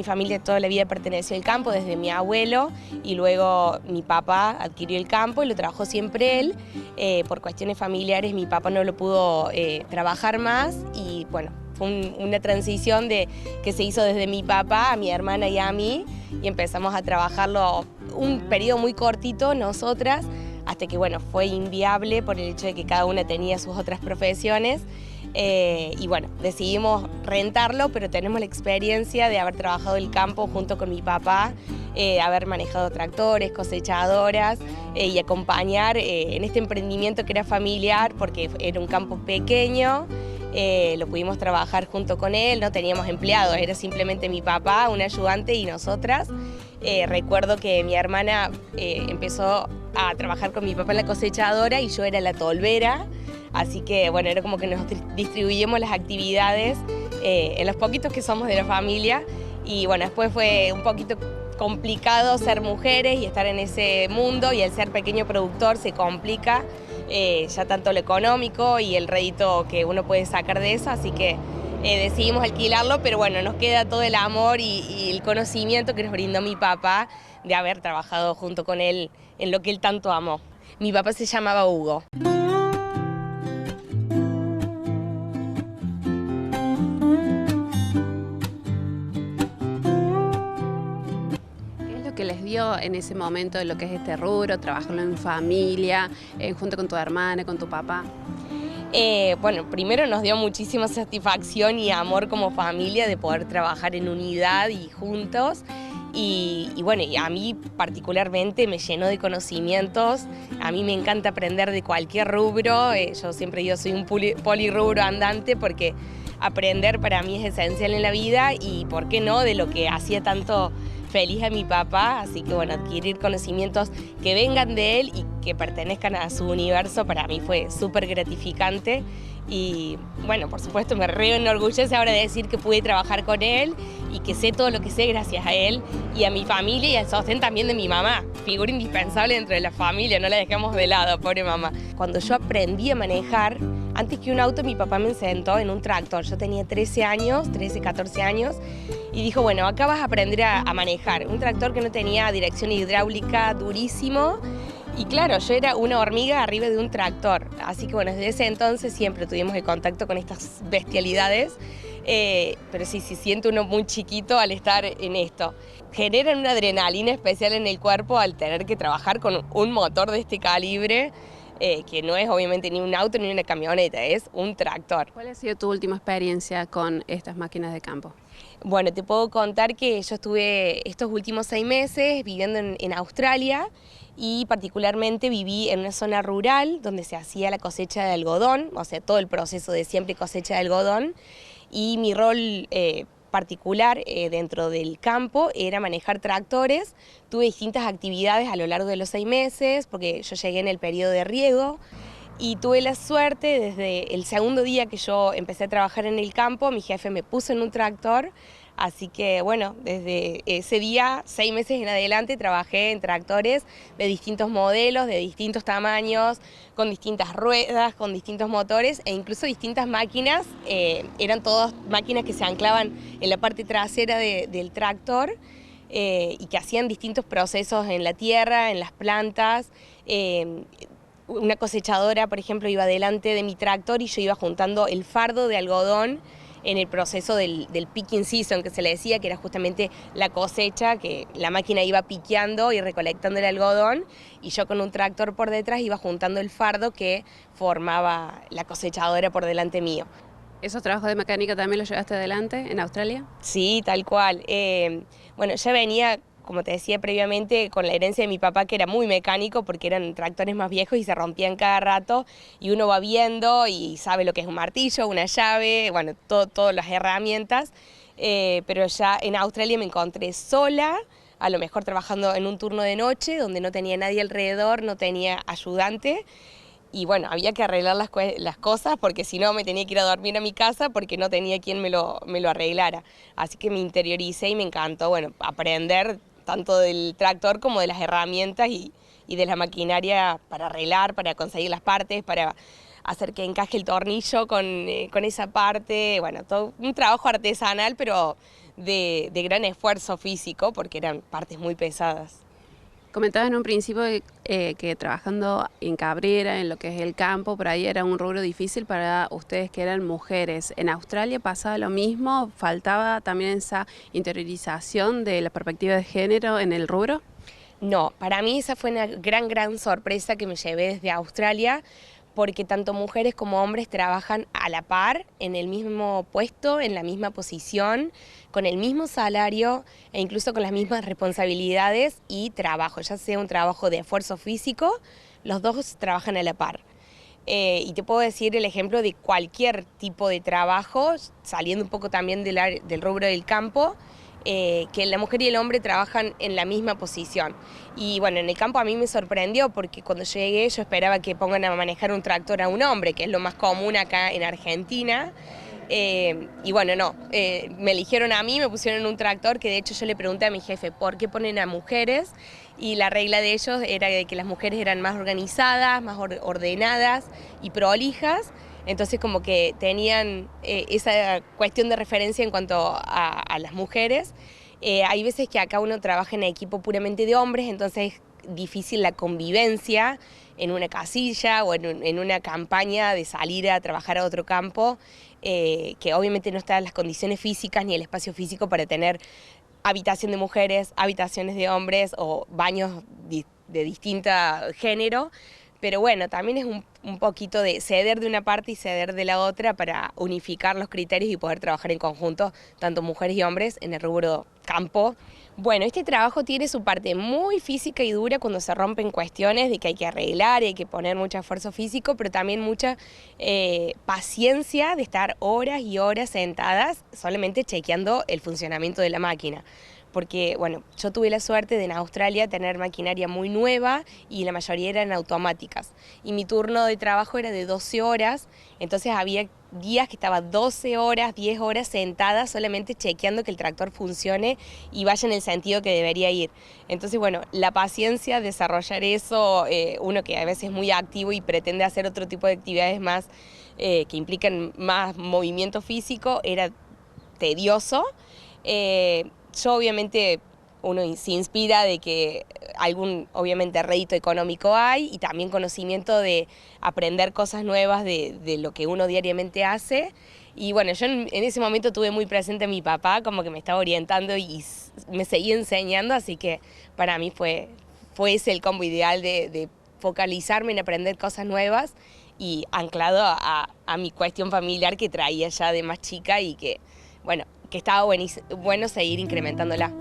familia toda la vida perteneció al campo, desde mi abuelo, y luego mi papá adquirió el campo y lo trabajó siempre él. Por cuestiones familiares mi papá no lo pudo trabajar más y bueno, fue una transición que se hizo desde mi papá a mi hermana y a mí, y empezamos a trabajarlo un periodo muy cortito nosotras, hasta que bueno, fue inviable por el hecho de que cada una tenía sus otras profesiones. Y bueno, decidimos rentarlo, pero tenemos la experiencia de haber trabajado el campo junto con mi papá, haber manejado tractores, cosechadoras y acompañar en este emprendimiento que era familiar porque era un campo pequeño. Lo pudimos trabajar junto con él, no teníamos empleados, era simplemente mi papá, un ayudante y nosotras. Recuerdo que mi hermana empezó a trabajar con mi papá en la cosechadora y yo era la tolvera. Así que bueno, era como que nos distribuimos las actividades en los poquitos que somos de la familia. Y bueno, después fue un poquito complicado ser mujeres y estar en ese mundo, y el ser pequeño productor se complica ya tanto lo económico y el rédito que uno puede sacar de eso, así que decidimos alquilarlo, pero bueno, nos queda todo el amor y el conocimiento que nos brindó mi papá de haber trabajado junto con él en lo que él tanto amó. Mi papá se llamaba Hugo. ¿Qué les dio en ese momento de lo que es este rubro, trabajarlo en familia, junto con tu hermana, con tu papá? Bueno, primero nos dio muchísima satisfacción y amor como familia de poder trabajar en unidad y juntos. Y bueno, y a mí particularmente me llenó de conocimientos. A mí me encanta aprender de cualquier rubro. Yo siempre digo, soy un polirrubro andante porque aprender para mí es esencial en la vida y, ¿por qué no?, de lo que hacía tanto feliz a mi papá. Así que bueno, adquirir conocimientos que vengan de él y que pertenezcan a su universo para mí fue súper gratificante. Y bueno, por supuesto me enorgullece ahora de decir que pude trabajar con él y que sé todo lo que sé gracias a él y a mi familia y al sostén también de mi mamá, figura indispensable dentro de la familia, no la dejamos de lado, pobre mamá. Cuando yo aprendí a manejar, antes que un auto mi papá me sentó en un tractor, yo tenía 13 años, 13, 14 años, y dijo, bueno, acá vas a aprender a manejar, un tractor que no tenía dirección hidráulica, durísimo. Y claro, yo era una hormiga arriba de un tractor, así que bueno, desde ese entonces siempre tuvimos el contacto con estas bestialidades, pero sí, siento uno muy chiquito al estar en esto. Generan una adrenalina especial en el cuerpo al tener que trabajar con un motor de este calibre, que no es obviamente ni un auto ni una camioneta, es un tractor. ¿Cuál ha sido tu última experiencia con estas máquinas de campo? Bueno, te puedo contar que yo estuve estos últimos 6 meses viviendo en Australia y particularmente viví en una zona rural donde se hacía la cosecha de algodón, o sea, todo el proceso de siempre cosecha de algodón, y mi rol particular dentro del campo era manejar tractores. Tuve distintas actividades a lo largo de los 6 meses porque yo llegué en el periodo de riego. Y tuve la suerte, desde el segundo día que yo empecé a trabajar en el campo, mi jefe me puso en un tractor, así que bueno, desde ese día, 6 meses en adelante, trabajé en tractores de distintos modelos, de distintos tamaños, con distintas ruedas, con distintos motores e incluso distintas máquinas. Eran todas máquinas que se anclaban en la parte trasera del tractor y que hacían distintos procesos en la tierra, en las plantas. Una cosechadora, por ejemplo, iba delante de mi tractor y yo iba juntando el fardo de algodón en el proceso del picking season, que se le decía, que era justamente la cosecha, que la máquina iba piqueando y recolectando el algodón, y yo con un tractor por detrás iba juntando el fardo que formaba la cosechadora por delante mío. ¿Esos trabajos de mecánica también los llevaste adelante en Australia? Sí, tal cual. Bueno, ya venía, como te decía previamente, con la herencia de mi papá, que era muy mecánico porque eran tractores más viejos y se rompían cada rato, y uno va viendo y sabe lo que es un martillo, una llave, bueno, todas las herramientas, pero ya en Australia me encontré sola, a lo mejor trabajando en un turno de noche donde no tenía nadie alrededor, no tenía ayudante. Y bueno, había que arreglar las cosas porque si no me tenía que ir a dormir a mi casa porque no tenía quien me lo arreglara. Así que me interioricé y me encantó, bueno, aprender tanto del tractor como de las herramientas y de la maquinaria para arreglar, para conseguir las partes, para hacer que encaje el tornillo con esa parte, bueno, todo un trabajo artesanal, pero de gran esfuerzo físico, porque eran partes muy pesadas. Comentabas en un principio que trabajando en Cabrera, en lo que es el campo, por ahí era un rubro difícil para ustedes que eran mujeres. ¿En Australia pasaba lo mismo? ¿Faltaba también esa interiorización de la perspectiva de género en el rubro? No, para mí esa fue una gran sorpresa que me llevé desde Australia, porque tanto mujeres como hombres trabajan a la par, en el mismo puesto, en la misma posición, con el mismo salario e incluso con las mismas responsabilidades y trabajo, ya sea un trabajo de esfuerzo físico, los dos trabajan a la par. Y te puedo decir el ejemplo de cualquier tipo de trabajo, saliendo un poco también del rubro del campo, que la mujer y el hombre trabajan en la misma posición. Y bueno, en el campo a mí me sorprendió porque cuando llegué yo esperaba que pongan a manejar un tractor a un hombre, que es lo más común acá en Argentina. Y bueno, no, me eligieron a mí, me pusieron en un tractor que de hecho yo le pregunté a mi jefe por qué ponen a mujeres y la regla de ellos era de que las mujeres eran más organizadas, más ordenadas y prolijas. Entonces como que tenían esa cuestión de referencia en cuanto a las mujeres. Hay veces que acá uno trabaja en equipo puramente de hombres, entonces es difícil la convivencia en una casilla o en una campaña de salir a trabajar a otro campo, que obviamente no están las condiciones físicas ni el espacio físico para tener habitación de mujeres, habitaciones de hombres o baños de distinto género. Pero bueno, también es un poquito de ceder de una parte y ceder de la otra para unificar los criterios y poder trabajar en conjunto, tanto mujeres y hombres, en el rubro campo. Bueno, este trabajo tiene su parte muy física y dura cuando se rompen cuestiones de que hay que arreglar y hay que poner mucho esfuerzo físico, pero también mucha paciencia de estar horas y horas sentadas solamente chequeando el funcionamiento de la máquina. Porque, bueno, yo tuve la suerte de en Australia tener maquinaria muy nueva y la mayoría eran automáticas. Y mi turno de trabajo era de 12 horas, entonces había días que estaba 12 horas, 10 horas sentada solamente chequeando que el tractor funcione y vaya en el sentido que debería ir. Entonces, bueno, la paciencia, desarrollar eso, uno que a veces es muy activo y pretende hacer otro tipo de actividades más que implican más movimiento físico, era tedioso. Yo obviamente uno se inspira de que algún obviamente rédito económico hay y también conocimiento de aprender cosas nuevas de lo que uno diariamente hace. Y bueno, yo en ese momento tuve muy presente a mi papá, como que me estaba orientando y me seguía enseñando, así que para mí fue ese el combo ideal de focalizarme en aprender cosas nuevas y anclado a mi cuestión familiar que traía ya de más chica y que, bueno, que estaba bueno seguir incrementándola.